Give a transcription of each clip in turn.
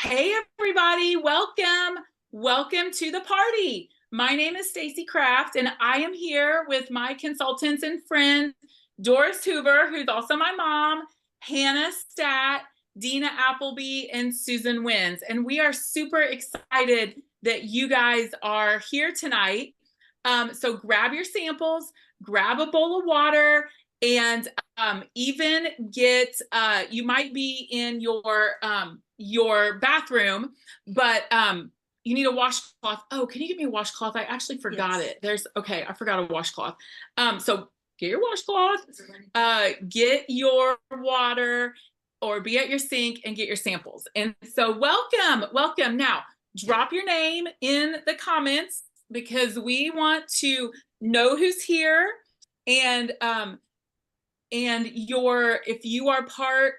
Hey everybody, welcome. Welcome to the party. My name is Stacy Kraft and I am here with my consultants and friends, Doris Hoover, who's also my mom, Hannah Stat, Dina Appleby, and Susan Wins. And we are super excited that you guys are here tonight. So grab your samples, grab a bowl of water, and even get, you might be in your bathroom, but you need a washcloth. Oh, can you give me a washcloth? I actually forgot it. Okay, I forgot a washcloth. So get your washcloth, get your water, or be at your sink and get your samples. And so welcome. Now, drop your name in the comments because we want to know who's here. And if you are part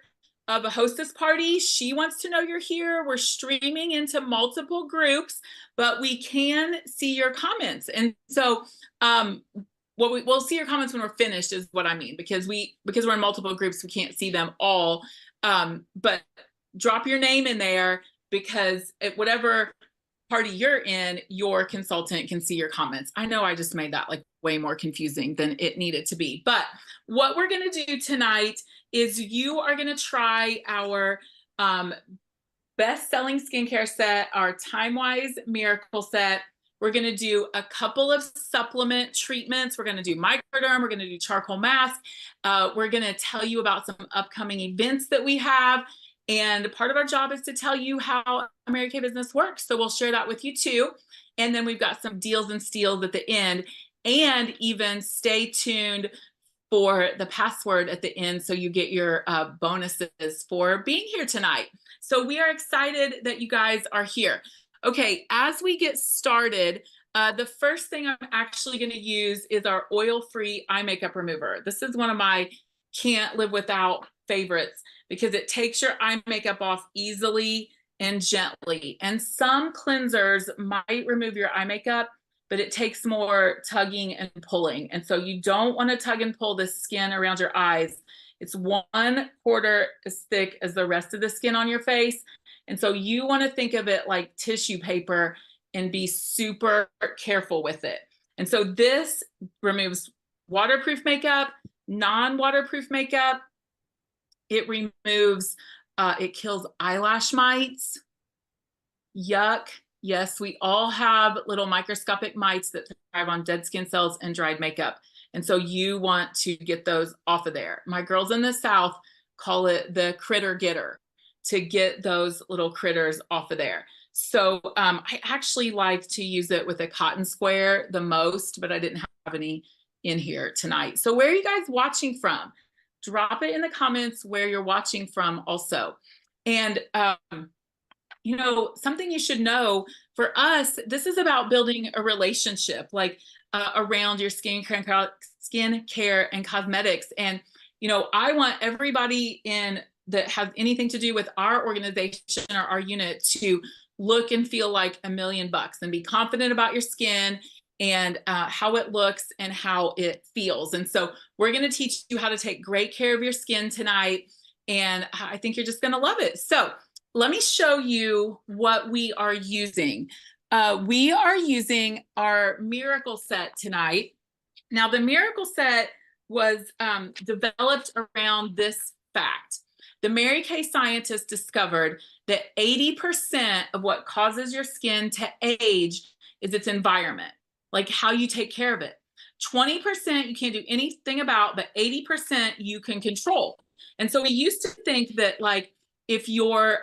of a hostess party, she wants to know you're here. We're streaming into multiple groups, but we can see your comments. And so we'll see your comments when we're finished is what I mean, because we're in multiple groups, we can't see them all. But drop your name in there because at whatever party you're in, your consultant can see your comments. I know I just made that like way more confusing than it needed to be. But what we're going to do tonight is you are going to try our best-selling skincare set, our Time-Wise Miracle Set. We're going to do a couple of supplement treatments. We're going to do microderm. We're going to do charcoal mask. We're going to tell you about some upcoming events that we have. And part of our job is to tell you how a Mary Kay business works. So we'll share that with you too. And then we've got some deals and steals at the end. And even stay tuned for the password at the end so you get your bonuses for being here tonight. So we are excited that you guys are here. Okay, as we get started, the first thing I'm actually going to use is our oil-free eye makeup remover. This is one of my can't live without favorites because it takes your eye makeup off easily and gently. And some cleansers might remove your eye makeup, but it takes more tugging and pulling. And so you don't want to tug and pull the skin around your eyes. It's 1/4 as thick as the rest of the skin on your face. And so you want to think of it like tissue paper and be super careful with it. And so this removes waterproof makeup, non-waterproof makeup. It removes, it kills eyelash mites. Yuck. Yes, we all have little microscopic mites that thrive on dead skin cells and dried makeup. And so you want to get those off of there. My girls in the South call it the critter getter, to get those little critters off of there. So I actually like to use it with a cotton square the most, but I didn't have any in here tonight. So where are you guys watching from? Drop it in the comments where you're watching from also. And you know, something you should know for us, this is about building a relationship like around your skincare and cosmetics. And, you know, I want everybody that has anything to do with our organization or our unit to look and feel like $1,000,000 and be confident about your skin and how it looks and how it feels. And so we're going to teach you how to take great care of your skin tonight. And I think you're just going to love it. So let me show you what we are using. We are using our Miracle Set tonight. Now, the Miracle Set was developed around this fact. The Mary Kay scientists discovered that 80% of what causes your skin to age is its environment, like how you take care of it. 20% you can't do anything about, but 80% you can control. And so we used to think that like, if your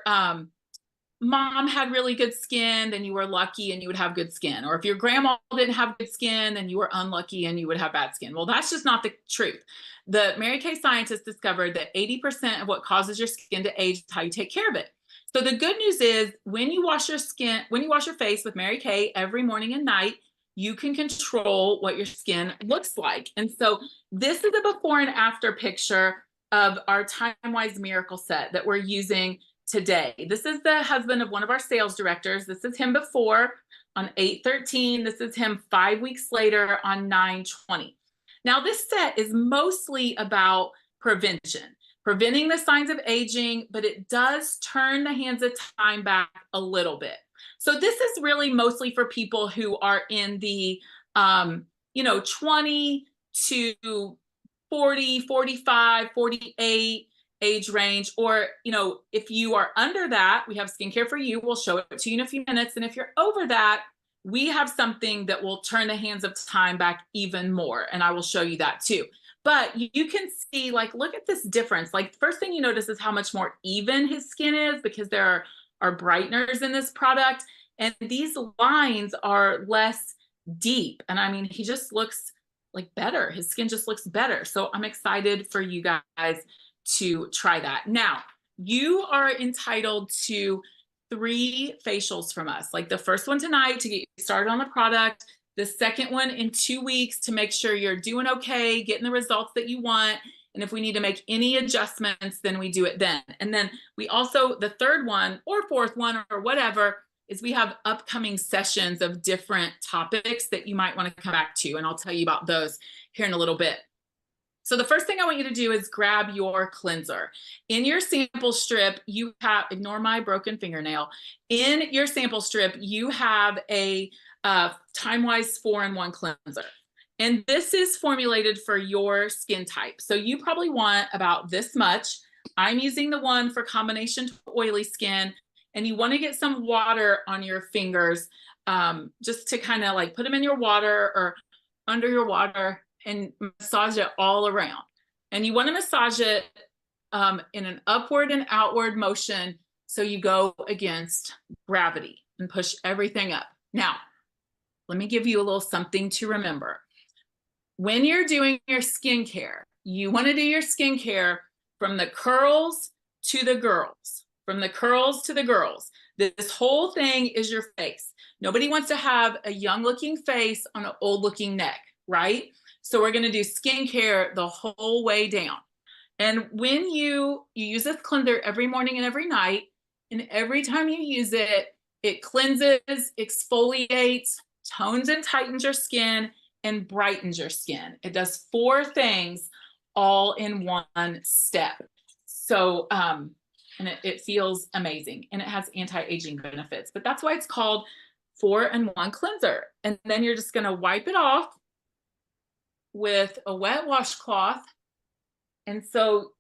mom had really good skin, then you were lucky and you would have good skin. Or if your grandma didn't have good skin, then you were unlucky and you would have bad skin. Well, that's just not the truth. The Mary Kay scientists discovered that 80% of what causes your skin to age is how you take care of it. So the good news is when you wash your face with Mary Kay every morning and night, you can control what your skin looks like. And so this is a before and after picture of our Time-Wise Miracle Set that we're using today. This is the husband of one of our sales directors. This is him before on 8/13. This is him 5 weeks later on 9/20. Now this set is mostly about prevention. preventing the signs of aging, but it does turn the hands of time back a little bit. So this is really mostly for people who are in the, 20 to 40, 45, 48 age range. Or, if you are under that, we have skincare for you. We'll show it to you in a few minutes. And if you're over that, we have something that will turn the hands of time back even more. And I will show you that too. But you can see, like, look at this difference. Like, first thing you notice is how much more even his skin is, because there are brighteners in this product. And these lines are less deep. And I mean, he just looks like better. His skin just looks better. So I'm excited for you guys to try that. Now, you are entitled to 3 facials from us. Like the first one tonight to get you started on the product, the second one in 2 weeks to make sure you're doing okay, getting the results that you want. And if we need to make any adjustments, then we do it then. And then we also, the third one or fourth one or whatever, is we have upcoming sessions of different topics that you might want to come back to. And I'll tell you about those here in a little bit. So the first thing I want you to do is grab your cleanser. In your sample strip, you have, ignore my broken fingernail. In your sample strip, you have a TimeWise 4-in-1 cleanser. And this is formulated for your skin type. So you probably want about this much. I'm using the one for combination oily skin. And you want to get some water on your fingers, just to kind of like put them in your water or under your water and massage it all around. And you want to massage it in an upward and outward motion, so you go against gravity and push everything up. Now, let me give you a little something to remember. When you're doing your skincare, you want to do your skincare from the curls to the girls. From the curls to the girls. This whole thing is your face. Nobody wants to have a young looking face on an old looking neck, right? So we're going to do skincare the whole way down. And when you use this cleanser every morning and every night, and every time you use it, it cleanses, exfoliates, tones and tightens your skin, and brightens your skin. It does 4 things all in one step. So, and it feels amazing, and it has anti-aging benefits, but that's why it's called 4-in-1 cleanser. And then you're just going to wipe it off with a wet washcloth. And so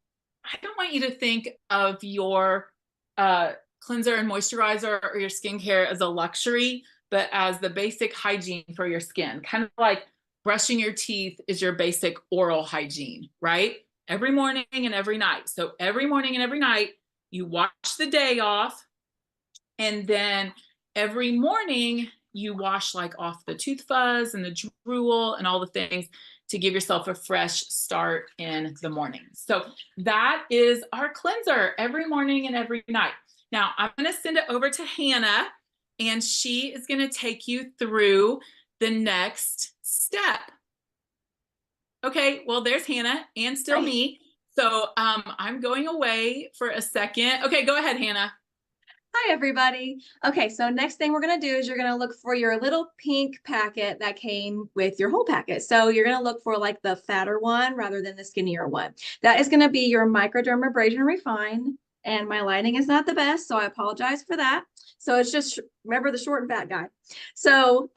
I don't want you to think of your cleanser and moisturizer or your skincare as a luxury, but as the basic hygiene for your skin. Kind of like brushing your teeth is your basic oral hygiene, right? Every morning and every night. So every morning and every night, you wash the day off, and then every morning you wash like off the tooth fuzz and the drool and all the things to give yourself a fresh start in the morning. So that is our cleanser every morning and every night. Now I'm going to send it over to Hannah, and she is going to take you through the next step. Okay, well, there's Hannah and still me. So I'm going away for a second. Okay, go ahead, Hannah. Hi, everybody. Okay, so next thing we're going to do is you're going to look for your little pink packet that came with your whole packet. So you're going to look for like the fatter one rather than the skinnier one. That is going to be your Microdermabrasion Refine. And my lighting is not the best, so I apologize for that. So it's just, remember the short and fat guy. So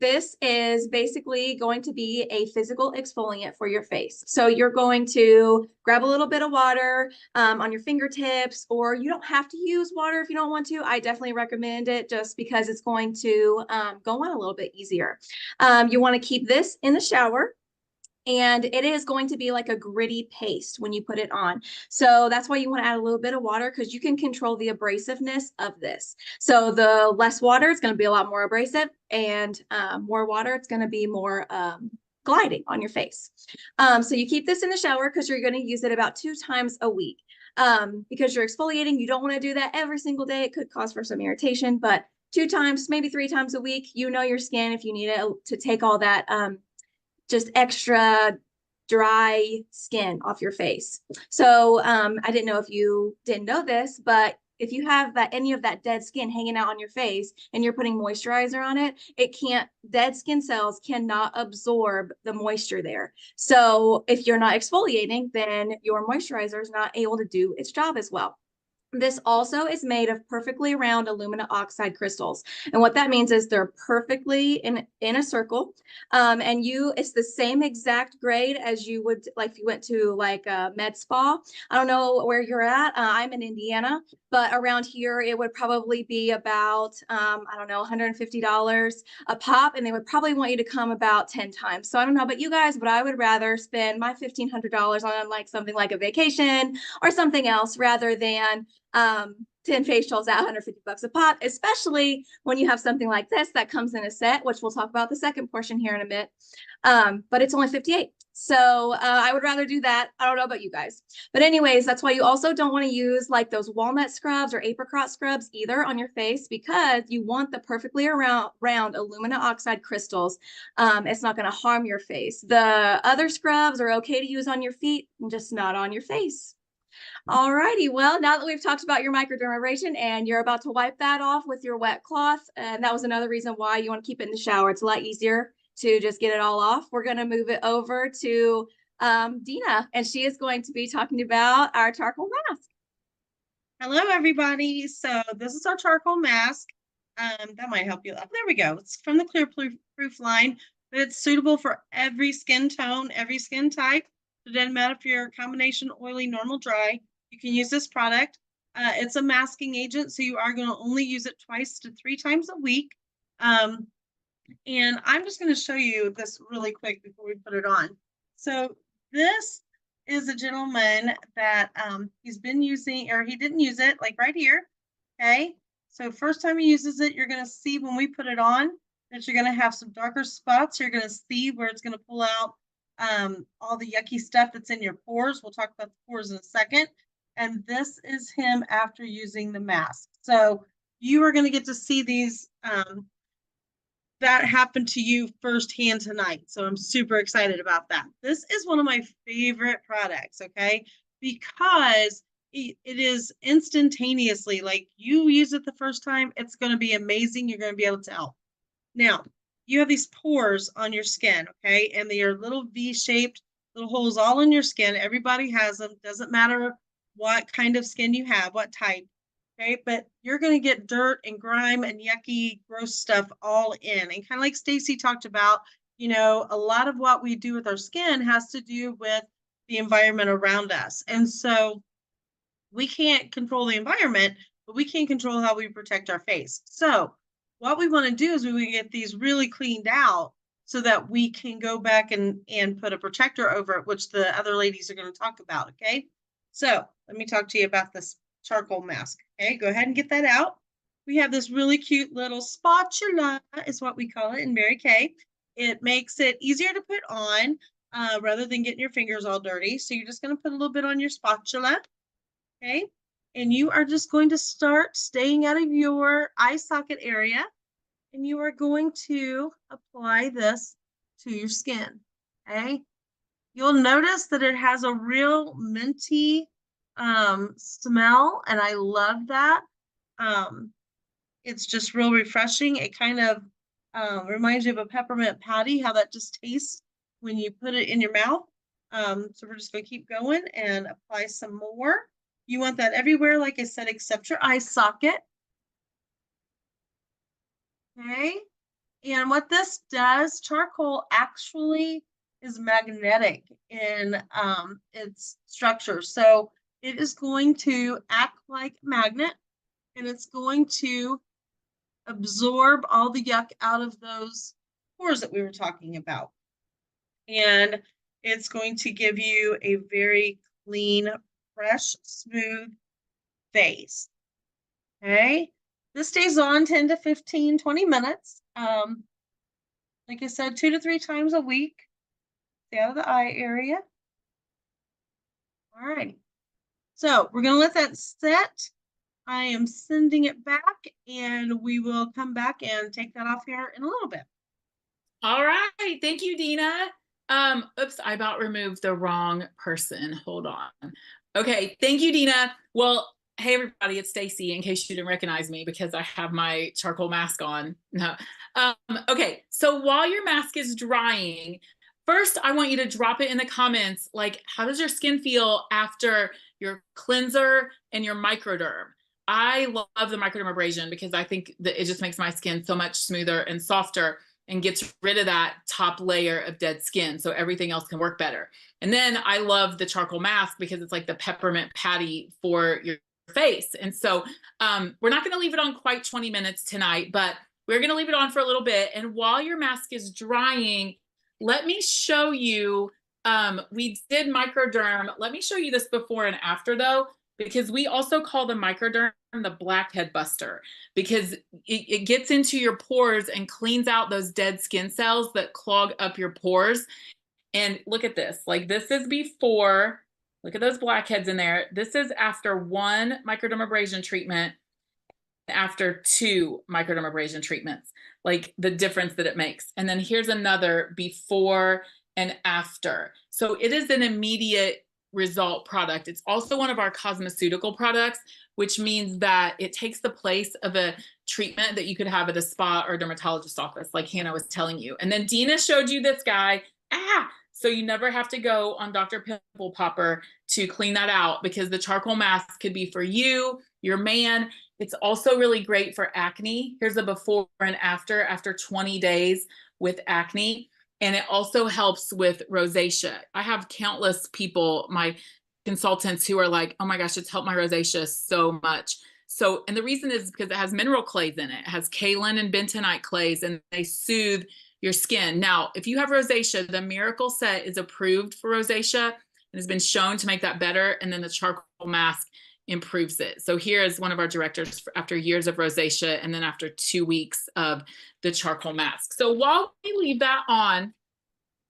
this is basically going to be a physical exfoliant for your face. So you're going to grab a little bit of water on your fingertips, or you don't have to use water if you don't want to. I definitely recommend it just because it's going to go on a little bit easier. You want to keep this in the shower. And it is going to be like a gritty paste when you put it on. So that's why you want to add a little bit of water, because you can control the abrasiveness of this. So the less water, it's going to be a lot more abrasive, and more water, it's going to be more gliding on your face. So you keep this in the shower because you're going to use it about 2 times a week. Because you're exfoliating, you don't want to do that every single day. It could cause for some irritation, but 2 times, maybe 3 times a week, you know your skin if you need it to take all that just extra dry skin off your face. So I didn't know if you didn't know this, but if you have that any of that dead skin hanging out on your face and you're putting moisturizer on it, it can't, dead skin cells cannot absorb the moisture there. So if you're not exfoliating, then your moisturizer is not able to do its job as well. This also is made of perfectly round alumina oxide crystals. And what that means is they're perfectly in a circle. And it's the same exact grade as you would, like if you went to like a med spa. I don't know where you're at. I'm in Indiana, but around here it would probably be about, I don't know, $150 a pop. And they would probably want you to come about 10 times. So I don't know about you guys, but I would rather spend my $1,500 on like something like a vacation or something else rather than 10 facials at $150 a pop, especially when you have something like this that comes in a set, which we'll talk about the second portion here in a bit. But it's only 58. So I would rather do that. I don't know about you guys. But anyways, that's why you also don't want to use like those walnut scrubs or apricot scrubs either on your face, because you want the perfectly round alumina oxide crystals. It's not going to harm your face. The other scrubs are okay to use on your feet, just not on your face. All righty. Well, now that we've talked about your microdermabrasion and you're about to wipe that off with your wet cloth, and that was another reason why you want to keep it in the shower. It's a lot easier to just get it all off. We're going to move it over to Dina, and she is going to be talking about our charcoal mask. Hello, everybody. So this is our charcoal mask. That might help you. Oh, there we go. It's from the Clear Proof line, but it's suitable for every skin tone, every skin type. It doesn't matter if you're a combination oily, normal, dry. You can use this product. It's a masking agent, so you are going to only use it 2 to 3 times a week. And I'm just going to show you this really quick before we put it on. So this is a gentleman that he's been using, or he didn't use it, like right here. Okay. So first time he uses it, you're going to see when we put it on that you're going to have some darker spots. You're going to see where it's going to pull out all the yucky stuff that's in your pores. We'll talk about the pores in a second. And this is him after using the mask. So you are going to get to see these that happened to you firsthand tonight. So I'm super excited about that. This is one of my favorite products, okay? Because it is instantaneously, like you use it the first time, it's going to be amazing. You're going to be able to tell. Now, you have these pores on your skin, okay? And they are little V-shaped, little holes all in your skin. Everybody has them. Doesn't matter what kind of skin you have, what type, okay? But you're going to get dirt and grime and yucky, gross stuff all in. And kind of like Stacy talked about, you know, a lot of what we do with our skin has to do with the environment around us. And so we can't control the environment, but we can control how we protect our face. So what we want to do is we want to get these really cleaned out so that we can go back and put a protector over it, which the other ladies are going to talk about, okay? So let me talk to you about this charcoal mask, okay? Go ahead and get that out. We have this really cute little spatula, is what we call it in Mary Kay. It makes it easier to put on rather than getting your fingers all dirty. So you're just going to put a little bit on your spatula, okay? And you are just going to start staying out of your eye socket area. And you are going to apply this to your skin, okay? You'll notice that it has a real minty smell, and I love that. It's just real refreshing. It kind of reminds you of a peppermint patty, how that just tastes when you put it in your mouth. So we're just going to keep going and apply some more. You want that everywhere, like I said, except your eye socket. Okay. And what this does, charcoal actually is magnetic in its structure. So it is going to act like a magnet, and it's going to absorb all the yuck out of those pores that we were talking about. And it's going to give you a very clean, fresh, smooth face. Okay. This stays on 10 to 15, 20 minutes. Like I said, 2 to 3 times a week. Stay out of the eye area. All right. So we're going to let that set. I am sending it back, and we will come back and take that off here in a little bit. All right. Thank you, Dina. Oops, I about removed the wrong person. Hold on. Okay. Thank you, Dina. Well, Hey everybody, it's Stacy, in case you didn't recognize me because I have my charcoal mask on. No. Okay, so while your mask is drying, first I want you to drop it in the comments, like, how does your skin feel after your cleanser and your microderm? I love the microdermabrasion because I think that it just makes my skin so much smoother and softer and gets rid of that top layer of dead skin so everything else can work better. And then I love the charcoal mask because it's like the peppermint patty for your face. And so we're not going to leave it on quite 20 minutes tonight, but we're going to leave it on for a little bit. And while your mask is drying, let me show you, we did microderm. Let me show you this before and after though, because we also call the microderm the blackhead buster, because it gets into your pores and cleans out those dead skin cells that clog up your pores. And look at this, like this is before. Look at those blackheads in there. This is after 1 microdermabrasion treatment, after 2 microdermabrasion treatments, like the difference that it makes. And then here's another before and after. So it is an immediate result product. It's also one of our cosmeceutical products, which means that it takes the place of a treatment that you could have at a spa or dermatologist office, like Hannah was telling you. And then Dina showed you this guy. So you never have to go on Dr. Pimple Popper to clean that out, because the charcoal mask could be for you, your man. It's also really great for acne. Here's a before and after 20 days with acne. And it also helps with rosacea. I have countless people, my consultants, who are like, oh my gosh, it's helped my rosacea so much. So, and the reason is because it has mineral clays in it. It has kaolin and bentonite clays, and they soothe your skin. Now, if you have rosacea, the Miracle Set is approved for rosacea and has been shown to make that better. And then the charcoal mask improves it. So here is one of our directors after years of rosacea and then after 2 weeks of the charcoal mask. So while we leave that on,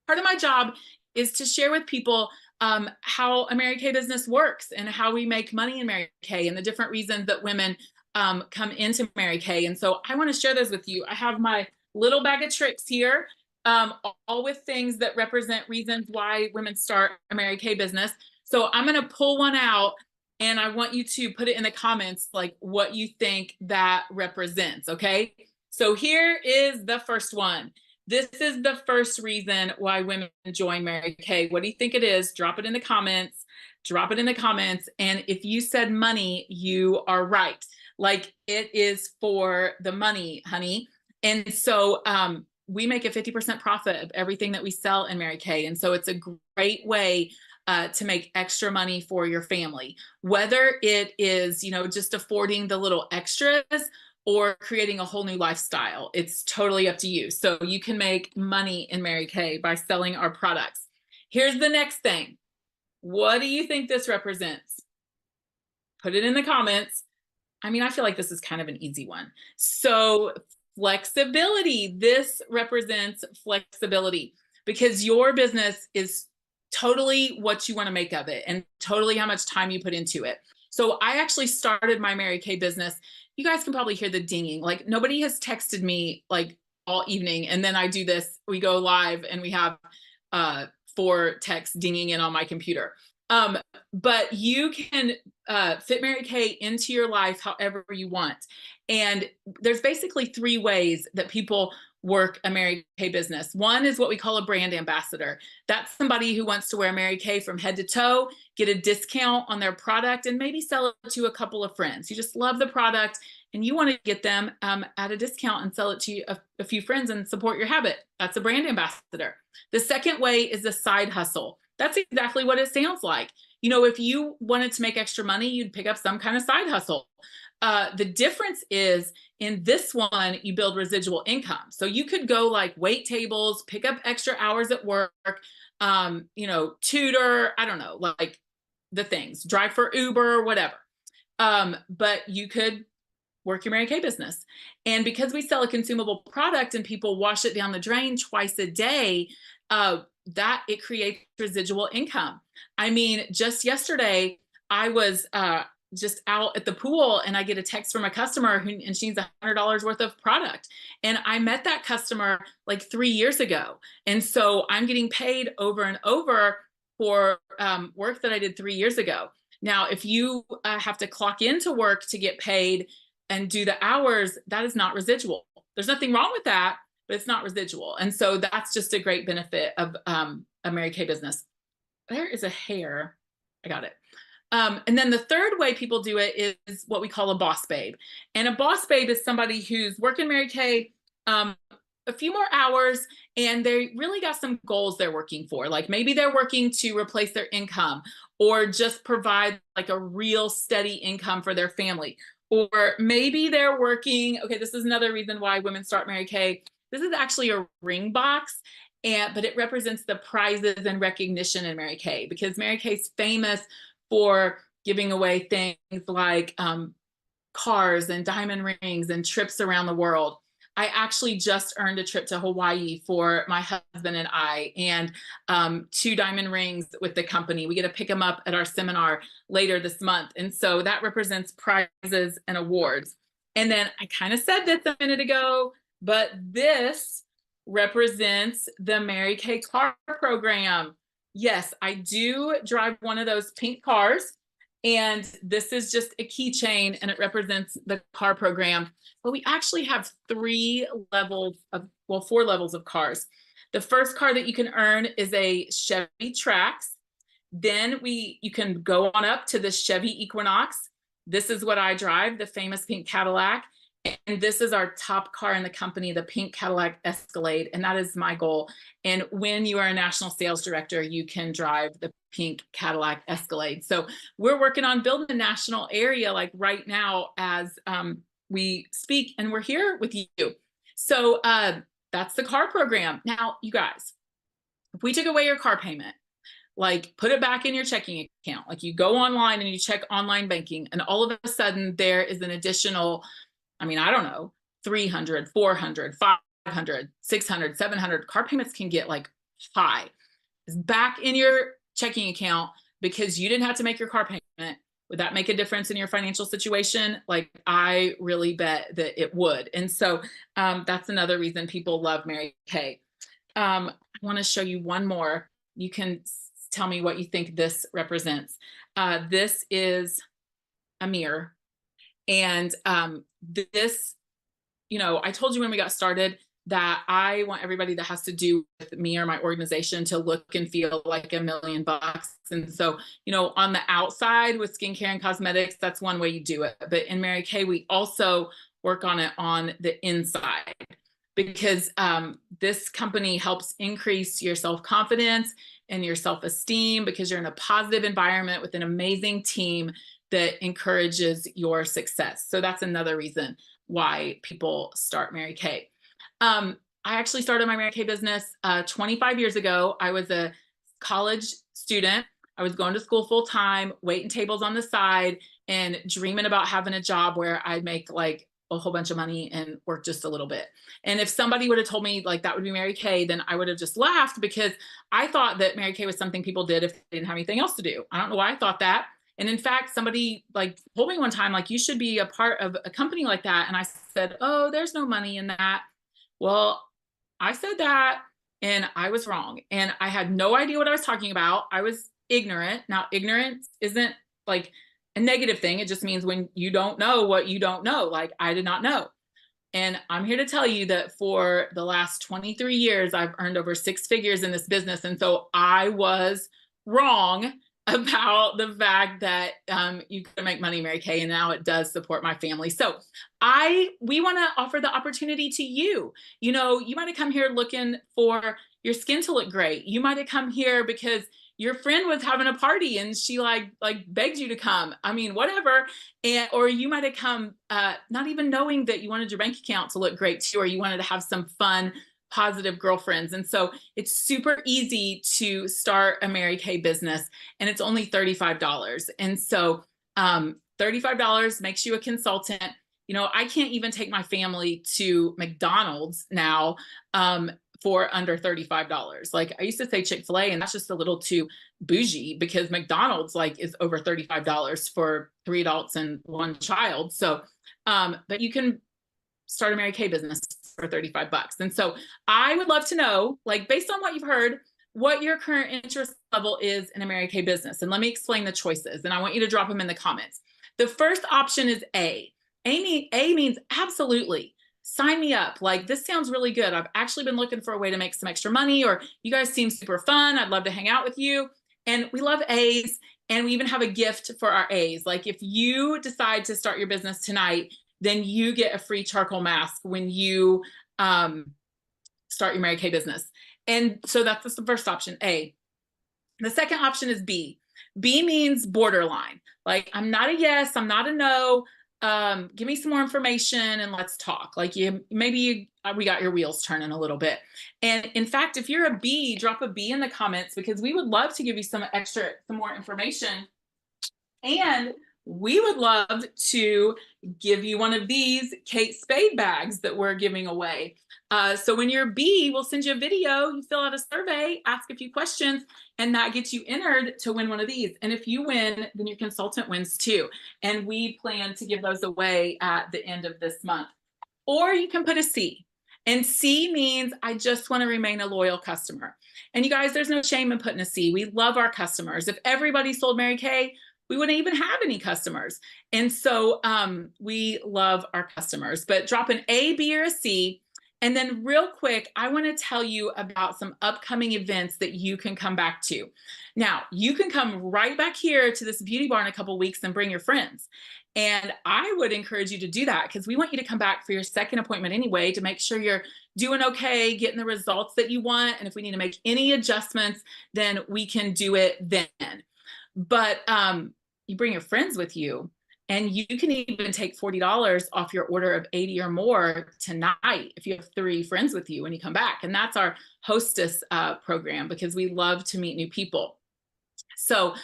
part of my job is to share with people how a Mary Kay business works and how we make money in Mary Kay and the different reasons that women come into Mary Kay. And so I want to share those with you. I have my little bag of tricks here, all with things that represent reasons why women start a Mary Kay business. So I'm going to pull one out, and I want you to put it in the comments, like what you think that represents. Okay. So here is the first one. This is the first reason why women join Mary Kay. What do you think it is? Drop it in the comments. Drop it in the comments. And if you said money, you are right. Like, it is for the money, honey. And so we make a 50% profit of everything that we sell in Mary Kay. And so it's a great way to make extra money for your family, whether it is, you know, just affording the little extras or creating a whole new lifestyle. It's totally up to you. So you can make money in Mary Kay by selling our products. Here's the next thing. What do you think this represents? Put it in the comments. I mean, I feel like this is kind of an easy one. So flexibility. This represents flexibility, because your business is totally what you want to make of it and totally how much time you put into it. So I actually started my Mary Kay business. You guys can probably hear the dinging. Like, nobody has texted me like all evening. And then I do this, we go live and we have 4 texts dinging in on my computer. But you can fit Mary Kay into your life however you want. And there's basically 3 ways that people work a Mary Kay business. One is what we call a brand ambassador. That's somebody who wants to wear Mary Kay from head to toe, get a discount on their product, and maybe sell it to a couple of friends. You just love the product and you want to get them at a discount and sell it to a few friends and support your habit. That's a brand ambassador. The second way is a side hustle. That's exactly what it sounds like. You know, if you wanted to make extra money, you'd pick up some kind of side hustle. The difference is, in this one, you build residual income. So you could go like wait tables, pick up extra hours at work, you know, tutor, I don't know, like the things, drive for Uber, whatever. But you could work your Mary Kay business. And because we sell a consumable product and people wash it down the drain twice a day, that it creates residual income. I mean, just yesterday, I was just out at the pool and I get a text from a customer and she needs $100 worth of product. And I met that customer like 3 years ago. And so I'm getting paid over and over for work that I did 3 years ago. Now, if you have to clock into work to get paid and do the hours, that is not residual. There's nothing wrong with that, but it's not residual. And so that's just a great benefit of a Mary Kay business. There is a hair. I got it. And then the third way people do it is what we call a boss babe. And a boss babe is somebody who's working Mary Kay a few more hours, and they really got some goals they're working for. Like maybe they're working to replace their income or just provide like a real steady income for their family. Or maybe they're working, okay, this is another reason why women start Mary Kay. This is actually a ring box, but it represents the prizes and recognition in Mary Kay, because Mary Kay's famous for giving away things like cars and diamond rings and trips around the world. I actually just earned a trip to Hawaii for my husband and I, and 2 diamond rings with the company. We get to pick them up at our seminar later this month. And so that represents prizes and awards. And then I kind of said this a minute ago, but this represents the Mary Kay car program. Yes, I do drive one of those pink cars, and this is just a keychain and it represents the car program. But we actually have 4 levels of cars. The first car that you can earn is a Chevy Trax. Then you can go on up to the Chevy Equinox. This is what I drive, the famous pink Cadillac. And this is our top car in the company, the pink Cadillac Escalade. And that is my goal. And when you are a national sales director, you can drive the pink Cadillac Escalade. So we're working on building a national area like right now as we speak, and we're here with you. So that's the car program. Now, you guys, if we took away your car payment, like put it back in your checking account, like you go online and you check online banking, and all of a sudden there is an additional, I mean, I don't know, 300, 400, 500, 600, 700 car payments can get like high. It's back in your checking account because you didn't have to make your car payment. Would that make a difference in your financial situation? Like, I really bet that it would. And so that's another reason people love Mary Kay. I want to show you one more. You can tell me what you think this represents. This is a mirror. And this, you know, I told you when we got started that I want everybody that has to do with me or my organization to look and feel like $1 million. And so, you know, on the outside with skincare and cosmetics, that's one way you do it. But in Mary Kay, we also work on it on the inside, because this company helps increase your self-confidence and your self-esteem, because you're in a positive environment with an amazing team that encourages your success. So that's another reason why people start Mary Kay. I actually started my Mary Kay business 25 years ago. I was a college student. I was going to school full time, waiting tables on the side, and dreaming about having a job where I'd make like a whole bunch of money and work just a little bit. And if somebody would have told me like that would be Mary Kay, then I would have just laughed, because I thought that Mary Kay was something people did if they didn't have anything else to do. I don't know why I thought that. And in fact, somebody like told me one time, like, you should be a part of a company like that. And I said, oh, there's no money in that. Well, I said that and I was wrong. And I had no idea what I was talking about. I was ignorant. Now, ignorance isn't like a negative thing. It just means when you don't know what you don't know. Like, I did not know. And I'm here to tell you that for the last 23 years, I've earned over 6 figures in this business. And so I was wrong about the fact that you can make money, Mary Kay, and now it does support my family. So we want to offer the opportunity to you. You know, you might have come here looking for your skin to look great. You might have come here because your friend was having a party and she like begged you to come. I mean, whatever. Or you might have come not even knowing that you wanted your bank account to look great too, or you wanted to have some fun, positive girlfriends. And so it's super easy to start a Mary Kay business, and it's only $35. And so $35 makes you a consultant. You know, I can't even take my family to McDonald's now for under $35. Like, I used to say Chick-fil-A, and that's just a little too bougie, because McDonald's like is over $35 for 3 adults and 1 child. So, but you can start a Mary Kay business for $35. And so I would love to know, like, based on what you've heard, what your current interest level is in a Mary Kay business. And let me explain the choices, and I want you to drop them in the comments. The first option is A. A means absolutely. Sign me up. Like, this sounds really good. I've actually been looking for a way to make some extra money, or you guys seem super fun. I'd love to hang out with you. And we love A's. And we even have a gift for our A's. Like, if you decide to start your business tonight, then you get a free charcoal mask when you start your Mary Kay business. And so that's the first option, A. The second option is B. B means borderline. Like, I'm not a yes, I'm not a no. Give me some more information and let's talk. Like, we got your wheels turning a little bit. And in fact, if you're a B, drop a B in the comments, because we would love to give you some more information. And we would love to give you one of these Kate Spade bags that we're giving away. So when you're B, we'll send you a video, you fill out a survey, ask a few questions, and that gets you entered to win one of these. And if you win, then your consultant wins too. And we plan to give those away at the end of this month. Or you can put a C. And C means I just want to remain a loyal customer. And you guys, there's no shame in putting a C. We love our customers. If everybody sold Mary Kay, we wouldn't even have any customers. And so we love our customers. But drop an A, B, or a C. And then real quick, I want to tell you about some upcoming events that you can come back to. Now, you can come right back here to this beauty bar in a couple of weeks and bring your friends. And I would encourage you to do that, because we want you to come back for your second appointment anyway, to make sure you're doing okay, getting the results that you want. And if we need to make any adjustments, then we can do it then. But you bring your friends with you, and you can even take $40 off your order of 80 or more tonight if you have 3 friends with you when you come back. And that's our hostess program, because we love to meet new people. So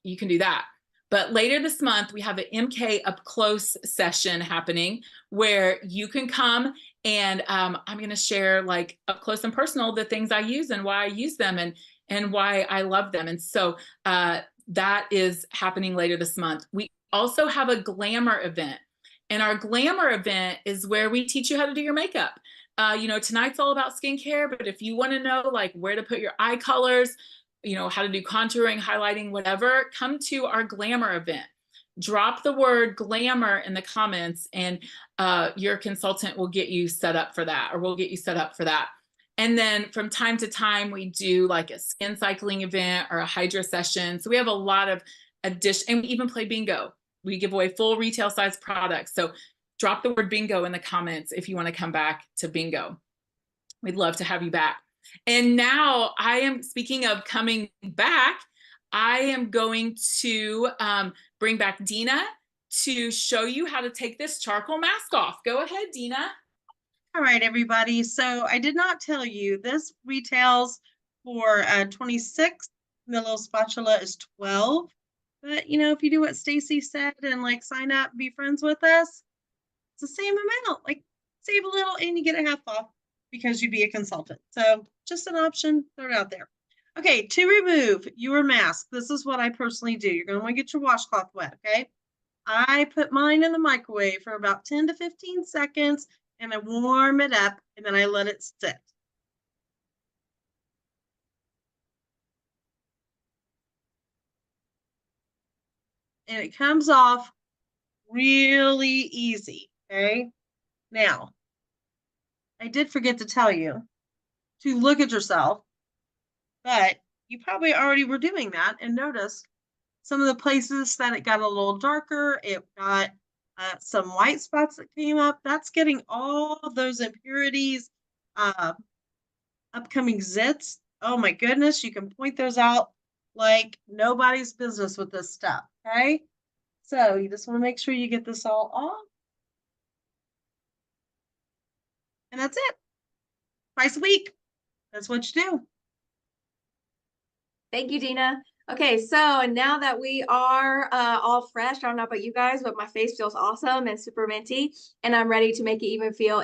you can do that. But later this month, we have an MK Up Close session happening where you can come, and I'm going to share, like, up close and personal, the things I use and why I use them and why I love them. And so that is happening later this month. We also have a glamour event, and our glamour event is where we teach you how to do your makeup. You know, tonight's all about skincare, but if you want to know, like, where to put your eye colors, you know, how to do contouring, highlighting, whatever, come to our glamour event. Drop the word glamour in the comments, and your consultant will get you set up for that, or we'll get you set up for that. And then from time to time, we do like a skin cycling event or a hydra session. So we have a lot of addition, and we even play bingo. We give away full retail size products. So drop the word bingo in the comments if you want to come back to bingo. We'd love to have you back. And now I am, speaking of coming back, I am going to bring back Dina to show you how to take this charcoal mask off. Go ahead, Dina. All right, everybody. So I did not tell you, this retails for 26. The little spatula is 12. But, you know, if you do what Stacy said and, like, sign up, be friends with us, it's the same amount. Like, save a little and you get a half off because you'd be a consultant. So just an option, throw it out there. Okay, to remove your mask, this is what I personally do. You're going to want to get your washcloth wet, okay? I put mine in the microwave for about 10 to 15 seconds, and I warm it up, and then I let it sit. And it comes off really easy, okay? Now, I did forget to tell you to look at yourself, but you probably already were doing that and noticed some of the places that it got a little darker. It got some white spots that came up. That's getting all of those impurities, upcoming zits. Oh my goodness, you can point those out like nobody's business with this stuff, okay? So you just want to make sure you get this all off. And that's it. Twice a week. That's what you do. Thank you, Dina. Okay, so now that we are all fresh, I don't know about you guys, but my face feels awesome and super minty, and I'm ready to make it even feel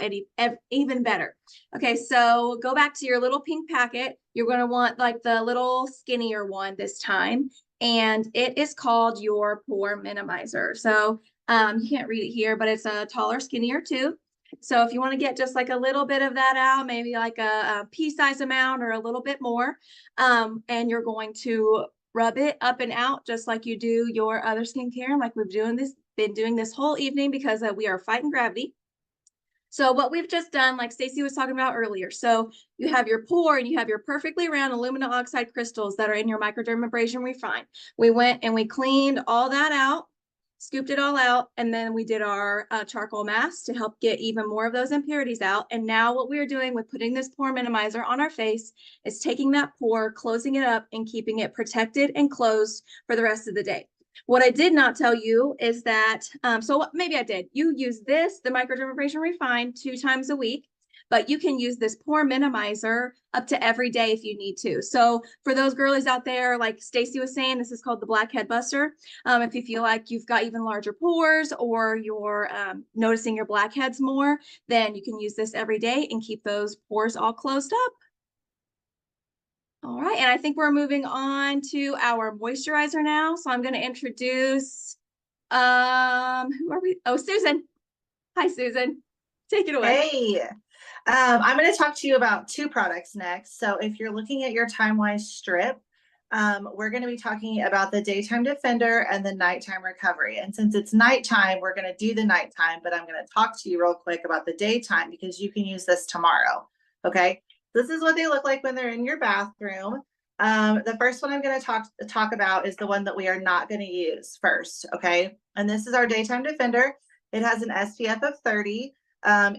even better. Okay, so go back to your little pink packet. You're going to want like the little skinnier one this time, and it is called your pore minimizer. So you can't read it here, but it's a taller, skinnier tube. So if you want to get just like a little bit of that out, maybe like a pea-size amount or a little bit more, and you're going to rub it up and out just like you do your other skincare, like we've been doing this whole evening because we are fighting gravity. So what we've just done, like Stacy was talking about earlier, so you have your pore and you have your perfectly round aluminum oxide crystals that are in your Microdermabrasion Refine. We went and we cleaned all that out, scooped it all out, and then we did our charcoal mask to help get even more of those impurities out. And now what we are doing with putting this pore minimizer on our face is taking that pore, closing it up, and keeping it protected and closed for the rest of the day. What I did not tell you is that, maybe I did. You use this, the Microdermabrasion Refine, 2 times a week, but you can use this pore minimizer up to every day if you need to. So for those girlies out there, like Stacy was saying, this is called the Blackhead Buster. If you feel like you've got even larger pores or you're noticing your blackheads more, then you can use this every day and keep those pores all closed up. All right, and I think we're moving on to our moisturizer now. So I'm going to introduce, who are we? Oh, Susan. Hi, Susan. Take it away. Hey, I'm going to talk to you about 2 products next. So if you're looking at your TimeWise strip, we're going to be talking about the Daytime Defender and the Nighttime Recovery. And since it's nighttime, we're going to do the nighttime, but I'm going to talk to you real quick about the daytime because you can use this tomorrow. Okay. This is what they look like when they're in your bathroom. The first one I'm going to talk about is the one that we are not going to use first. Okay. And this is our Daytime Defender. It has an SPF of 30.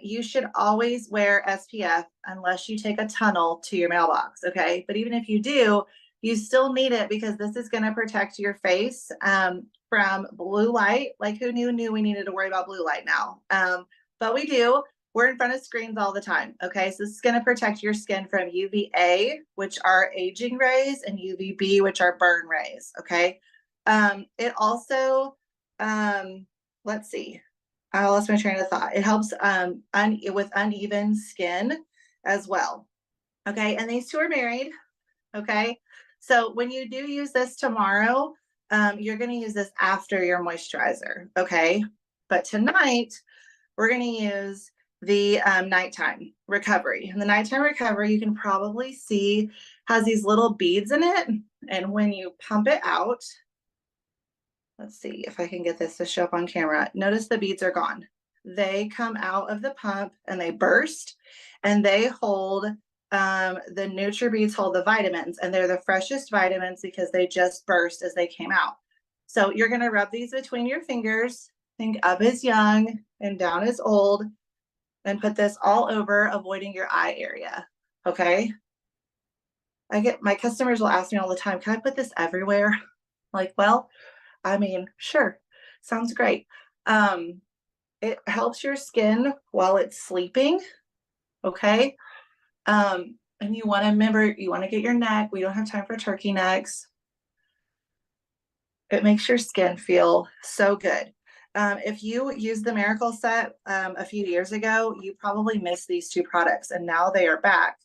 You should always wear SPF unless you take a tunnel to your mailbox. Okay. But even if you do, you still need it because this is going to protect your face from blue light. Like who knew we needed to worry about blue light now? But we do. We're in front of screens all the time. Okay. So this is going to protect your skin from UVA, which are aging rays, and UVB, which are burn rays. Okay. It also, let's see. I lost my train of thought. It helps with uneven skin as well. Okay. And these 2 are married. Okay. So when you do use this tomorrow, you're going to use this after your moisturizer. Okay. But tonight we're going to use the Nighttime Recovery. And the Nighttime Recovery, you can probably see, has these little beads in it. And when you pump it out, let's see if I can get this to show up on camera. Notice the beads are gone. They come out of the pump and they burst, and they hold, the NutriBeads hold the vitamins, and they're the freshest vitamins because they just burst as they came out. So you're going to rub these between your fingers, think up as young and down as old, and put this all over, avoiding your eye area. Okay. My customers will ask me all the time, can I put this everywhere? Like, well, I mean, sure. Sounds great. It helps your skin while it's sleeping. Okay. And you want to remember, you want to get your neck. We don't have time for turkey necks. It makes your skin feel so good. If you used the Miracle Set a few years ago, you probably missed these 2 products, and now they are back.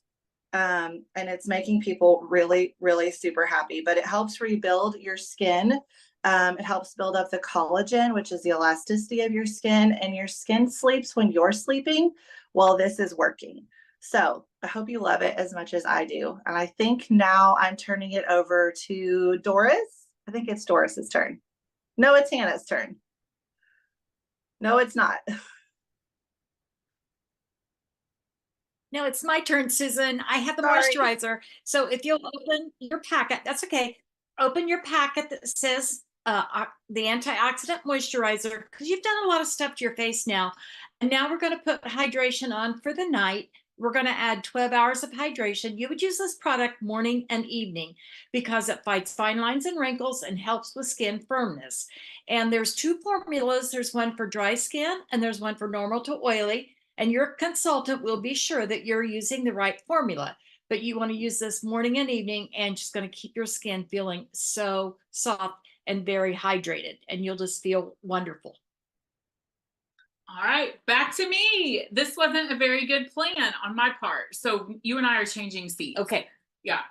And it's making people really, really super happy. But it helps rebuild your skin. It helps build up the collagen, which is the elasticity of your skin, and your skin sleeps when you're sleeping while this is working. So I hope you love it as much as I do. And I think now I'm turning it over to Doris. I think it's Doris's turn. No, it's Hannah's turn. No, it's not. No, it's my turn, Susan. I have the Sorry. moisturizer. So if you'll open your packet, that's okay. Open your packet that says the antioxidant moisturizer, because you've done a lot of stuff to your face now. And now we're going to put hydration on for the night. We're going to add 12 hours of hydration. You would use this product morning and evening because it fights fine lines and wrinkles and helps with skin firmness. And there's 2 formulas. There's one for dry skin and there's one for normal to oily. And your consultant will be sure that you're using the right formula. But you want to use this morning and evening, and just going to keep your skin feeling so soft and very hydrated. And you'll just feel wonderful. All right, back to me. This wasn't a very good plan on my part. So you and I are changing seats. Okay. Yeah.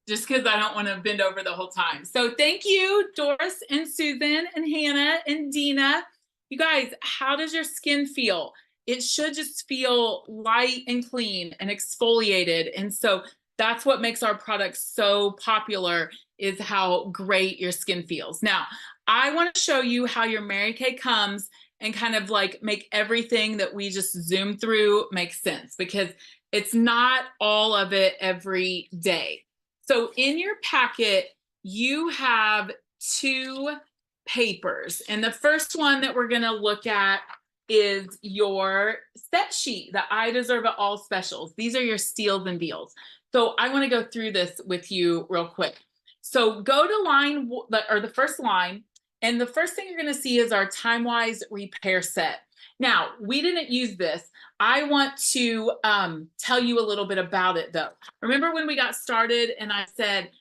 Just because I don't want to bend over the whole time. So thank you, Doris and Susan and Hannah and Dina. You guys, how does your skin feel? it should just feel light and clean and exfoliated. And so that's what makes our products so popular, is how great your skin feels. Now, I want to show you how your Mary Kay comes and kind of like make everything that we just zoom through make sense, because it's not all of it every day. So in your packet, you have 2 papers. And the first one that we're going to look at is your set sheet, the I Deserve It All specials. These are your steals and deals. So I want to go through this with you real quick. So go to line, or the first line, and the first thing you're going to see is our TimeWise repair set. Now, we didn't use this. I want to tell you a little bit about it though. Remember when we got started and I said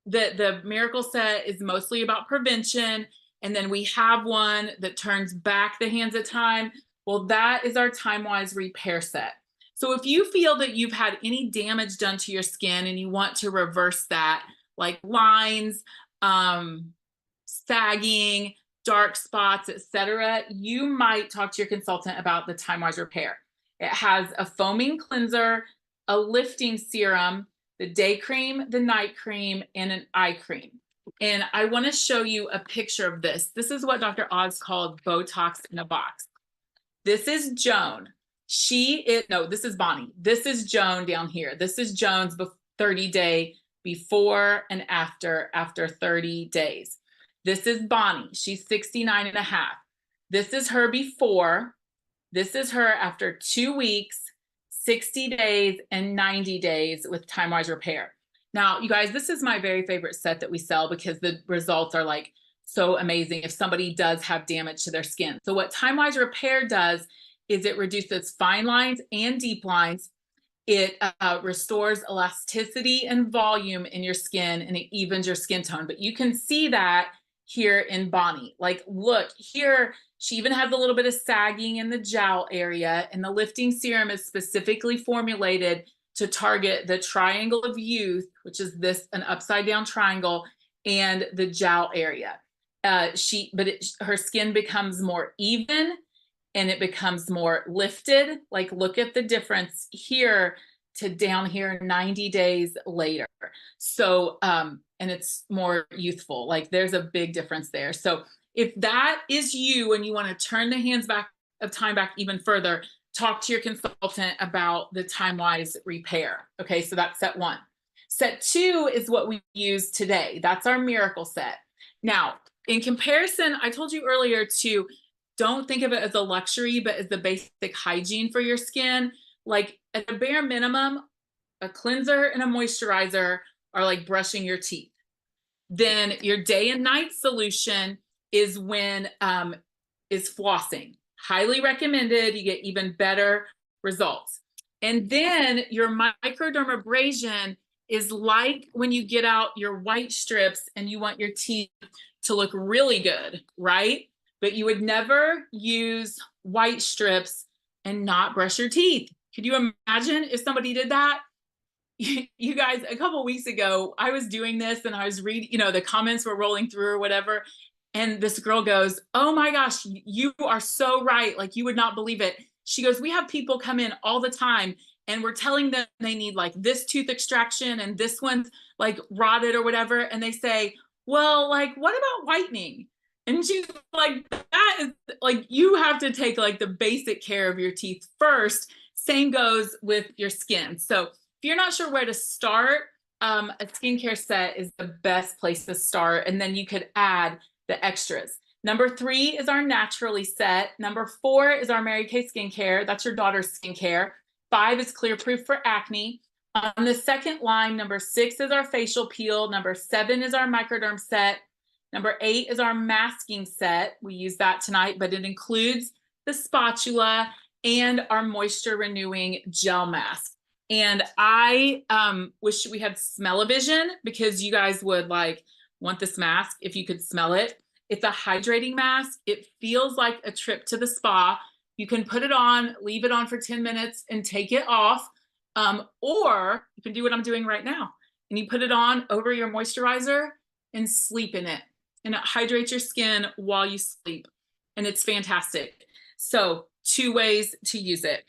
that the Miracle set is mostly about prevention, and then we have one that turns back the hands of time? Well, that is our TimeWise repair set. So if you feel that you've had any damage done to your skin and you want to reverse that, like lines, sagging, dark spots, etc., you might talk to your consultant about the TimeWise repair. It has a foaming cleanser, a lifting serum, the day cream, the night cream, and an eye cream. And I want to show you a picture of this. This is what Dr. Oz called Botox in a box. This is Joan. This is Bonnie. This is Joan down here. This is Joan's 30-day before and after 30 days. This is Bonnie. She's 69 and a half. This is her before. This is her after 2 weeks, 60 days, and 90 days with TimeWise repair. Now, you guys, this is my very favorite set that we sell because the results are like so amazing if somebody does have damage to their skin. So what TimeWise repair does is it reduces fine lines and deep lines. It restores elasticity and volume in your skin, and it evens your skin tone. But you can see that here in Bonnie. Like, look here, she even has a little bit of sagging in the jowl area, and the lifting serum is specifically formulated to target the triangle of youth, which is an upside down triangle, and the jowl area. Her skin becomes more even and it becomes more lifted. Like, look at the difference here to down here 90 days later. So, and it's more youthful. Like, there's a big difference there. So if that is you and you want to turn the hands of time back even further, talk to your consultant about the TimeWise repair. Okay, so that's set 1. Set 2 is what we use today. That's our Miracle set. Now, in comparison, I told you earlier to don't think of it as a luxury, but as the basic hygiene for your skin. Like, at a bare minimum, a cleanser and a moisturizer are like brushing your teeth. Then your day and night solution is is flossing. Highly recommended. You get even better results. And then your microdermabrasion is like when you get out your white strips and you want your teeth to look really good, right? But you would never use white strips and not brush your teeth. Could you imagine if somebody did that? You guys, a couple of weeks ago, I was doing this and I was reading, the comments were rolling through or whatever. And this girl goes, "Oh my gosh, you are so right. Like, you would not believe it." She goes, "We have people come in all the time and we're telling them they need like this tooth extraction and this one's like rotted or whatever. And they say, well, like, what about whitening?" And she's like, "That is like, you have to take like the basic care of your teeth first. Same goes with your skin." So if you're not sure where to start, a skincare set is the best place to start. And then you could add the extras. Number 3 is our Naturally set. Number 4 is our Mary Kay skincare. That's your daughter's skincare. 5 is Clear Proof for acne. On the second line, number 6 is our facial peel. Number 7 is our microderm set. Number 8 is our masking set. We use that tonight, but it includes the spatula and our moisture renewing gel mask. And I wish we had smell-o-vision, because you guys would like want this mask if you could smell it. It's a hydrating mask. It feels like a trip to the spa. You can put it on, leave it on for 10 minutes and take it off. Or you can do what I'm doing right now. And you put it on over your moisturizer and sleep in it. And it hydrates your skin while you sleep. And it's fantastic. So 2 ways to use it.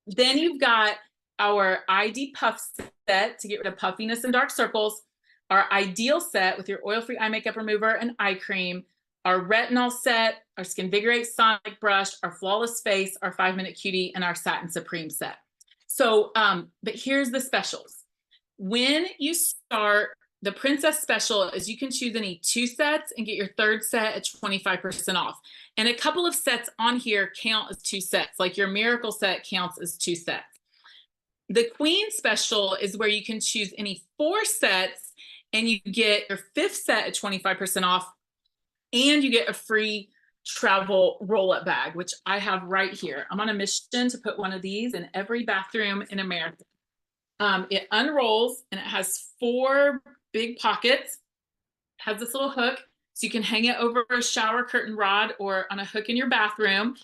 Then you've got our ID Puff set to get rid of puffiness and dark circles, our Ideal set with your oil-free eye makeup remover and eye cream, our Retinol set, our Skinvigorate Sonic Brush, our Flawless Face, our 5-Minute Cutie, and our Satin Supreme set. So, but here's the specials. When you start, the Princess Special is you can choose any 2 sets and get your 3rd set at 25% off. And a couple of sets on here count as 2 sets, like your Miracle set counts as 2 sets. The Queen Special is where you can choose any 4 sets and you get your 5th set at 25% off, and you get a free travel roll-up bag, which I have right here. I'm on a mission to put one of these in every bathroom in America. It unrolls and it has 4 big pockets, has this little hook, so you can hang it over a shower curtain rod or on a hook in your bathroom.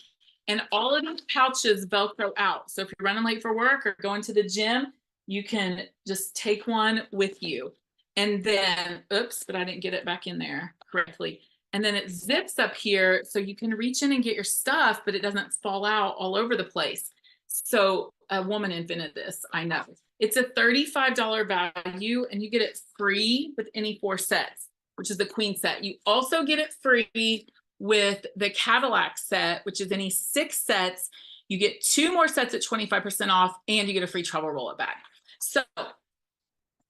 And all of these pouches Velcro out. So if you're running late for work or going to the gym, you can just take one with you. And then, oops, but I didn't get it back in there correctly. And then it zips up here so you can reach in and get your stuff, but it doesn't fall out all over the place. So a woman invented this, I know. It's a $35 value and you get it free with any 4 sets, which is the Queen set. You also get it free with the Cadillac set, which is any 6 sets. You get 2 more sets at 25% off and you get a free travel roll-up bag. So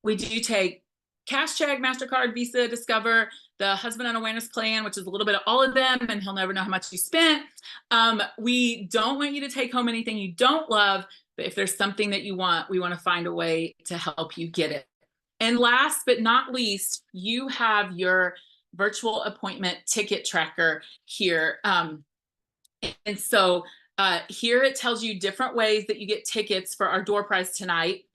we do take cash check, MasterCard, Visa, Discover, the Husband on Awareness Plan, which is a little bit of all of them, and he'll never know how much you spent. We don't want you to take home anything you don't love, but if there's something that you want, we want to find a way to help you get it. And last but not least, you have your virtual appointment ticket tracker here. And so here it tells you different ways that you get tickets for our door prize tonight.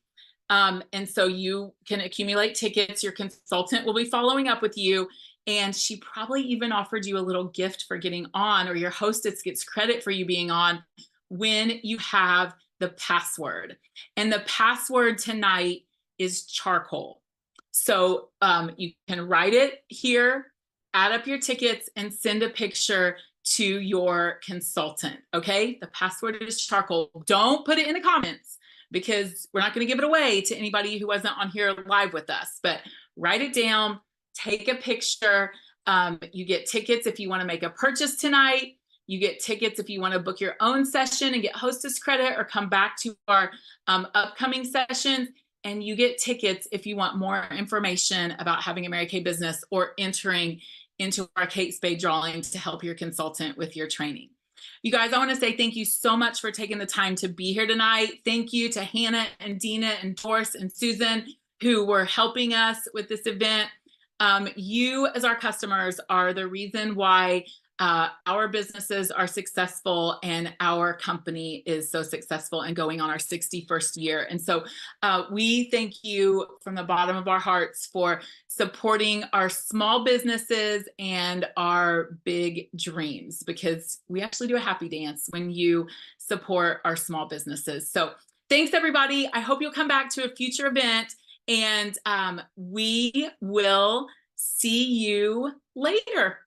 And so you can accumulate tickets. Your consultant will be following up with you. And she probably even offered you a little gift for getting on, or your hostess gets credit for you being on when you have the password. And the password tonight is charcoal. So you can write it here, add up your tickets, and send a picture to your consultant. Okay, the password is charcoal. Don't put it in the comments because we're not going to give it away to anybody who wasn't on here live with us, but write it down, take a picture. You get tickets if you want to make a purchase tonight. You get tickets if you want to book your own session and get hostess credit or come back to our upcoming sessions. And you get tickets if you want more information about having a Mary Kay business or entering into our Kate Spade drawing to help your consultant with your training. You guys, I want to say thank you so much for taking the time to be here tonight. Thank you to Hannah and Dina and Doris and Susan who were helping us with this event. You as our customers are the reason why our businesses are successful and our company is so successful and going on our 61st year. And so we thank you from the bottom of our hearts for supporting our small businesses and our big dreams, because we actually do a happy dance when you support our small businesses. So thanks, everybody. I hope you'll come back to a future event, and we will see you later.